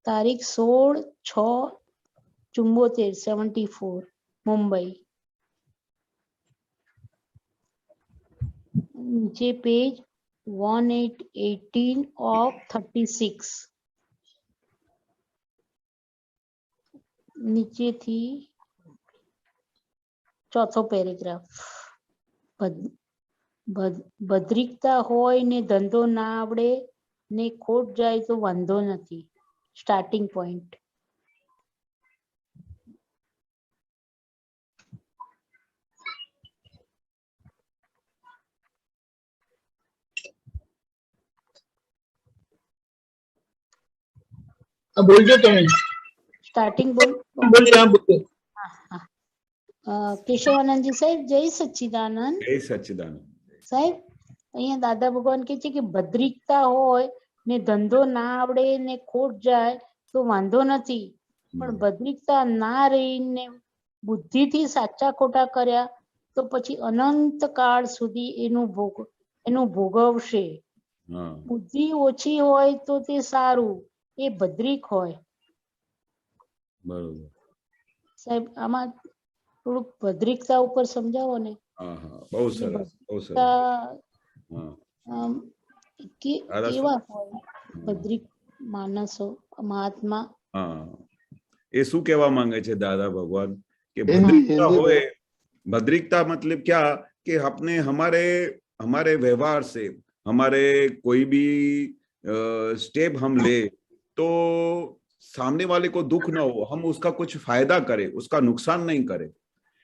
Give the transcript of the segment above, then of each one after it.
તારીખ 16/6/74 74 મુંબઈ. નીચે page 18 of 36. નીચેથી ચોથો પેરેગ્રાફ. ભદ્રિકતા હોય ને ધંધો ના આવડે ને ખોટ જાય તો વાંધો નથી. Starting point. बोलજો તમે. સ્ટાર્ટિંગ બોલ. બોલી બોલો. કેશવાનંદજી સાહેબ, જય સચ્ચિદાનંદ. જય સચ્ચિદાનંદ સાહેબ, અહીંયા દાદા ભગવાન કહે છે કે ભદ્રિકતા હોય ને ધંધો ના આવડે ને ખોટ જાય તો વાંધો નથી, પણ ભદ્રિકતા ના રહીને બુદ્ધિથી સાચા ખોટા કર્યા તો પછી અનંત કાળ સુધી એનું ભોગવશે. બુદ્ધિ ઓછી હોય તો તે સારું, એ ભદ્રિક હોય. બરોબર સાહેબ, આમાં થોડુંક ભદ્રિકતા ઉપર સમજાવો ને. બહુ સરસ, બહુ સરસ. કેવા હોય ભદ્રિક માણસો, મહાત્મા? એ શું કહેવા માંગે છે દાદા भगवान કે भद्रिकता होए, भद्रिकता मतलब क्या कि अपने हमारे व्यवहार से, हमारे कोई भी स्टेप हम ले तो सामने वाले को दुख ना हो, हम उसका कुछ फायदा करें, उसका नुकसान नहीं करें.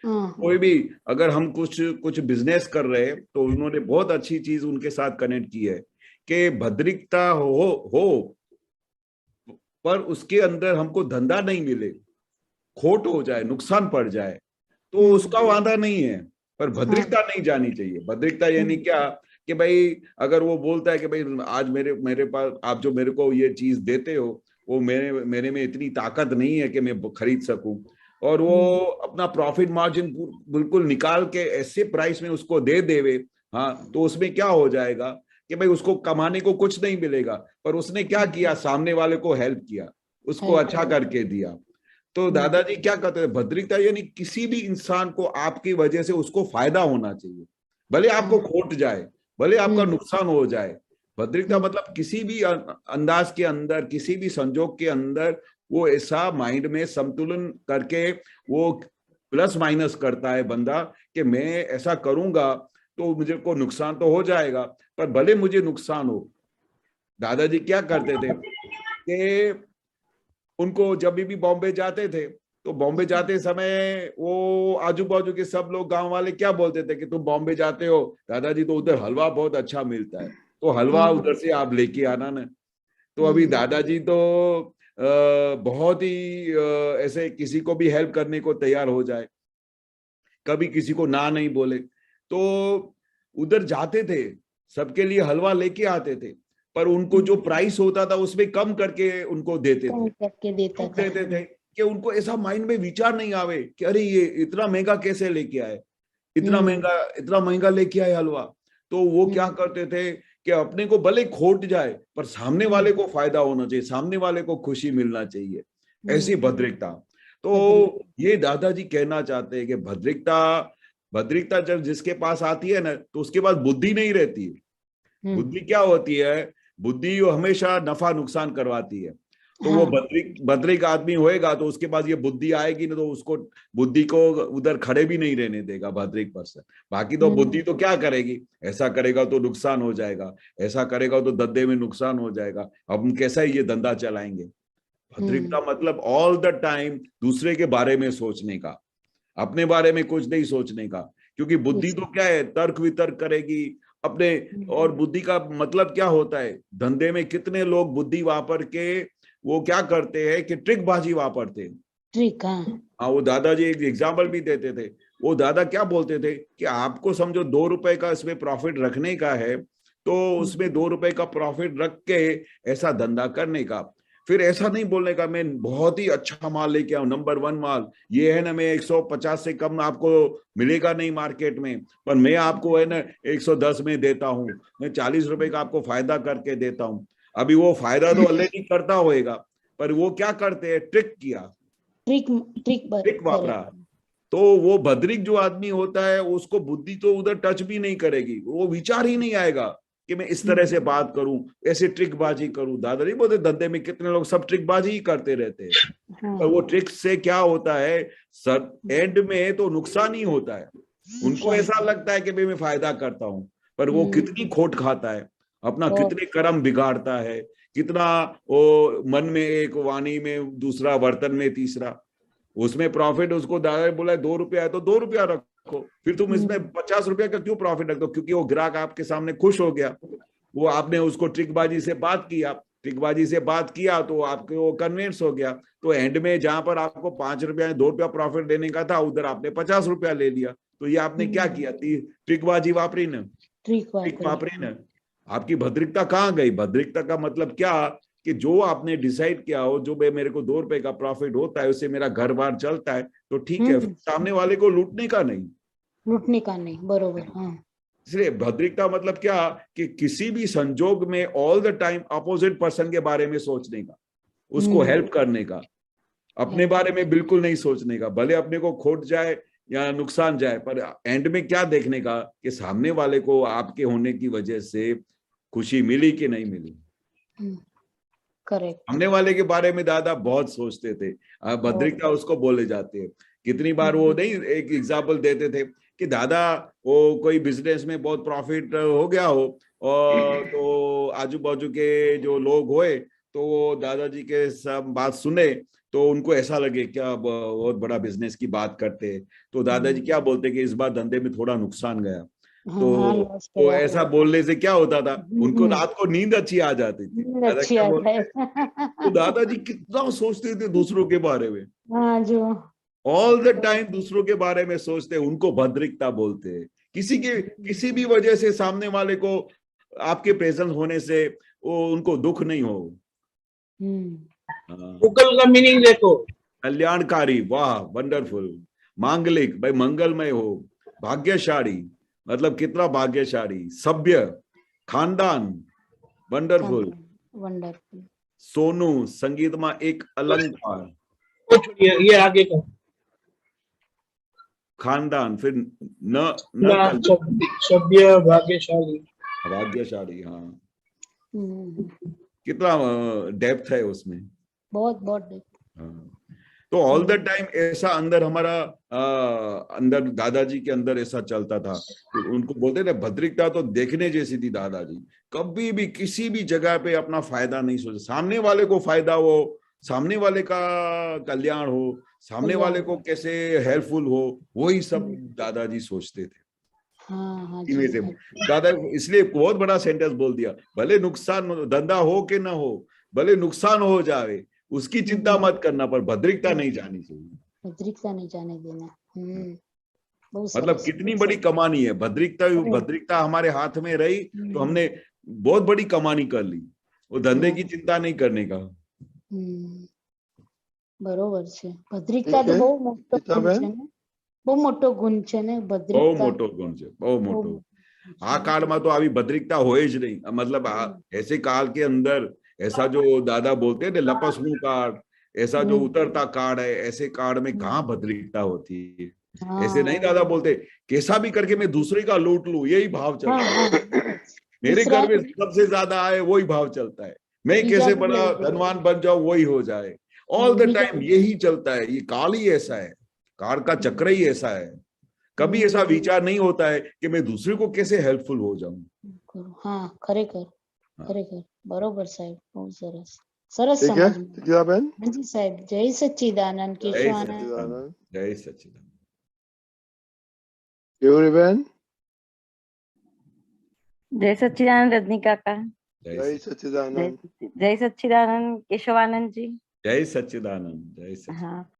कोई भी अगर हम कुछ बिजनेस कर रहे हैं तो उन्होंने बहुत अच्छी चीज उनके साथ कनेक्ट की है कि भद्रिकता हो पर उसके अंदर हमको धंधा नहीं मिले, खोट हो जाए, नुकसान पड़ जाए तो उसका वादा नहीं है, पर भद्रिकता नहीं जानी चाहिए. भद्रिकता यानी क्या कि भाई अगर वो बोलता है कि भाई आज मेरे पास आप जो मेरे को ये चीज देते हो वो मेरे में इतनी ताकत नहीं है कि मैं खरीद सकूं, और वो अपना प्रॉफिट मार्जिन बिल्कुल निकाल के ऐसे प्राइस में उसको दे देवे, हाँ, तो उसमें क्या हो जाएगा कि भाई उसको कमाने को कुछ नहीं मिलेगा, पर उसने क्या किया, सामने वाले को हेल्प किया, उसको अच्छा करके दिया. तो दादाजी क्या कहते हैं, भद्रिकता यानी किसी भी इंसान को आपकी वजह से उसको फायदा होना चाहिए, भले आपको खोट जाए, भले आपका नुकसान हो जाए. भद्रिकता मतलब किसी भी अंदाज के अंदर, किसी भी संजोग के अंदर वो ऐसा माइंड में संतुलन करके वो प्लस माइनस करता है बंदा कि मैं ऐसा करूंगा तो मुझे को नुकसान तो हो जाएगा, पर भले मुझे नुकसान हो. दादाजी क्या करते थे कि उनको जब भी बॉम्बे जाते थे तो बॉम्बे जाते समय वो आजू बाजू के सब लोग गांव वाले क्या बोलते थे कि तुम बॉम्बे जाते हो दादाजी तो उधर हलवा बहुत अच्छा मिलता है, तो हलवा उधर से आप लेके आना ना. तो अभी दादाजी तो बहुत ही ऐसे किसी को भी हेल्प करने को तैयार हो जाए, कभी किसी को ना नहीं बोले, तो उधर जाते थे, सबके लिए हलवा लेके आते थे, पर उनको जो प्राइस होता था उसमें कम करके उनको देते थे कि उनको ऐसा माइंड में विचार नहीं आवे कि अरे ये इतना महंगा कैसे लेके आए, इतना महंगा लेके आए हलवा. तो वो क्या करते थे कि अपने को भले खोट जाए पर सामने वाले को फायदा होना चाहिए, सामने वाले को खुशी मिलना चाहिए, ऐसी भद्रिकता. तो ये दादाजी कहना चाहते हैं कि भद्रिकता जब जिसके पास आती है ना तो उसके पास बुद्धि नहीं रहती है. बुद्धि क्या होती है, बुद्धि हमेशा नफा नुकसान करवाती है. तो वो भद्रिक आदमी होएगा तो उसके पास ये बुद्धि आएगी ना तो उसको बुद्धि को उधर खड़े भी नहीं रहने देगा भद्रिक पर्सन. बाकी तो बुद्धि तो क्या करेगी, ऐसा करेगा तो नुकसान हो जाएगा, ऐसा करेगा तो धंधे में नुकसान हो जाएगा, अब हम कैसा ये धंधा चलाएंगे. भद्रिकता मतलब ऑल द टाइम दूसरे के बारे में सोचने का, अपने बारे में कुछ नहीं सोचने का, क्योंकि बुद्धि तो क्या है, तर्क वितर्क करेगी अपने. और बुद्धि का मतलब क्या होता है, धंधे में कितने लोग बुद्धि वापर के वो क्या करते हैं कि ट्रिकबाजी वापरते हैं. ट्रिक, हाँ, वो दादाजी एक एग्जाम्पल भी देते थे. वो दादा क्या बोलते थे कि आपको समझो 2 रुपए का इसमें प्रॉफिट रखने का है तो उसमें 2 रुपए का प्रॉफिट रख के ऐसा धंधा करने का. फिर ऐसा नहीं बोलने का मैं बहुत ही अच्छा माल लेके आऊं, नंबर 1 माल ये है ना, मैं 150 से कम आपको मिलेगा नहीं मार्केट में, पर मैं आपको है ना 110 में देता हूं, मैं 40 रुपए का आपको फायदा करके देता हूं. अभी वो फायदा तो ऑलरेडी करता होएगा, पर वो क्या करते हैं, ट्रिक किया, ट्रिक ट्रिक वापरा। तो वो भद्रिक जो आदमी होता है उसको बुद्धि तो उधर टच भी नहीं करेगी, वो विचार ही नहीं आएगा कि मैं इस तरह से बात करूं, ऐसे ट्रिकबाजी करूं। दादा नहीं बोलते धंधे में कितने लोग सब ट्रिकबाजी ही करते रहते हैं, पर वो ट्रिक से क्या होता है, सर एंड में तो नुकसान ही होता है। उनको ऐसा लगता है कि भाई मैं फायदा करता हूं, पर वो कितनी खोट खाता है, अपना कितने कर्म बिगाड़ता है, कितना वो मन में एक, वाणी में दूसरा, बर्तन में तीसरा। उसमें प्रॉफिट उसको दादा ने बोला 2 रुपया है तो 2 रुपया रखो, फिर तुम इसमें 50 रुपया का क्यों प्रॉफिट रखते हो? क्योंकि वो ग्राहक आपके सामने खुश हो गया, वो आपने उसको ट्रिकबाजी से बात किया, ट्रिकबाजी से बात किया तो आपको वो कन्विंस हो गया। तो एंड में जहां पर आपको 5 रुपया 2 रुपया प्रॉफिट देने का था, उधर आपने 50 रुपया ले लिया। तो ये आपने क्या किया, ट्रिकबाजी वापरी ना, ट्रिक वापरी ना। आपकी भद्रिकता कहाँ गई? भद्रिकता का मतलब क्या कि जो आपने डिसाइड किया हो, जो मेरे को 2 रुपए का प्रॉफिट होता है उससे मेरा घर बार चलता है, तो ठीक है, सामने वाले को लूटने का नहीं, लूटने का नहीं, बरोबर। हाँ, इसलिए भद्रिकता मतलब क्या कि किसी भी संजोग में all the time opposite person के बारे में सोचने का, उसको हेल्प करने का, अपने बारे में बिल्कुल नहीं सोचने का। भले अपने को खोट जाए या नुकसान जाए, पर एंड में क्या देखने का कि सामने वाले को आपके होने की वजह से खुशी मिली कि नहीं मिली। करेक्ट। सामने वाले के बारे में दादा बहुत सोचते थे, भद्रिकता उसको बोले जाते हैं। कितनी बार वो नहीं, एक एग्जाम्पल देते थे कि दादा वो कोई बिजनेस में बहुत प्रॉफिट हो गया हो, और तो आजू बाजू के जो लोग होए तो वो दादाजी के सब बात सुने, तो उनको ऐसा लगे क्या बहुत बड़ा बिजनेस की बात करते, तो दादाजी क्या बोलते कि इस बार धंधे में थोड़ा नुकसान गया। तो ऐसा बोलने से क्या होता था, उनको रात को नींद अच्छी आ जाती थी। दादा क्या बोलते, तो दादाजी कितना सोचते थे दूसरों के बारे में, जो ऑल द टाइम दूसरों के बारे में सोचते, उनको भद्रिकता बोलते हैं। किसी भी वजह से सामने वाले को आपके प्रेजेंस होने से वो उनको दुख नहीं हो। गूगल का मीनिंग देखो, कल्याणकारी, वाह वंडरफुल। मांगलिक, भाई मंगलमय हो। भाग्यशाली मतलब कितना भाग्यशाली। सभ्य, खानदान, वंडरफुल। वंडरफुल। सोनू, संगीत में एक अलंकार। ये आगे का खानदान, फिर न सभ्य, भाग्यशाली। भाग्यशाली, हाँ। कितना डेप्थ है उसमें, बहुत बहुत डेप्थ। हाँ। तो ऑल द टाइम ऐसा अंदर हमारा अंदर दादाजी के अंदर ऐसा चलता था। तो उनको बोलते थे भद्रिकता तो देखने जैसी थी दादाजी। कभी भी किसी भी जगह पे अपना फायदा नहीं सोचा, सामने वाले को फायदा हो, सामने वाले का कल्याण हो, सामने वाले को कैसे हेल्पफुल हो, वही सब दादाजी सोचते थे। हाँ, से दादा इसलिए बहुत बड़ा सेंटेंस बोल दिया, भले नुकसान धंधा हो कि ना हो, भले नुकसान हो जाए, उसकी चिंता मत करना, पर भद्रिकता नहीं जानी चाहिए। भद्रिकता नहीं जाने देना। मतलब कितनी बड़ी कमानी है भद्रिकता। भद्रिकता हमारे हाथ में रही तो हमने बहुत बड़ी कमानी कर ली। वो धंधे की चिंता नहीं करने का। बरोबर છે। ભદ્રિકતા તો બહુ મોટો ગુણ છે ને, બહુ મોટો ગુણ છે ને ભદ્રિકતા। બહુ મોટો ગુણ છે, બહુ મોટો। આ કાળમાં તો આવી ભદ્રિકતા હોય જ નહીં। मतलब ऐसे काल के अंदर ऐसा जो दादा बोलते हैं ना, लपसणु काल, ऐसा जो उतरता काल है, ऐसे काल में कहाँ भद्रिकता होती है। ऐसे नहीं दादा बोलते कैसा भी करके मैं दूसरे का लूट लूं, यही भाव चलता है। मेरे घर में सबसे ज्यादा आए वही भाव चलता है, मैं कैसे बड़ा धनवान बन जाऊं वही हो जाए। ऑल द टाइम यही चलता है। ये काल ही ऐसा है, काल का चक्र ही ऐसा है। कभी ऐसा विचार नहीं होता है कि मैं दूसरे को कैसे हेल्पफुल हो जाऊं। हाँ, खरेखर खरेखर बरोबर साहेब, बहुत सरस सरस समझ में। हाँ जी साहेब, जय सच्चिदानंद, केशवानंद, जय सच्चिदानंद। जय सच्चिदानंद रजनी काका, जय सच्चिदानंद, जय सच्चिदानंद केशवानंद जी, जय सच्चिदानंद, जय सच्चिदानंद। हाँ,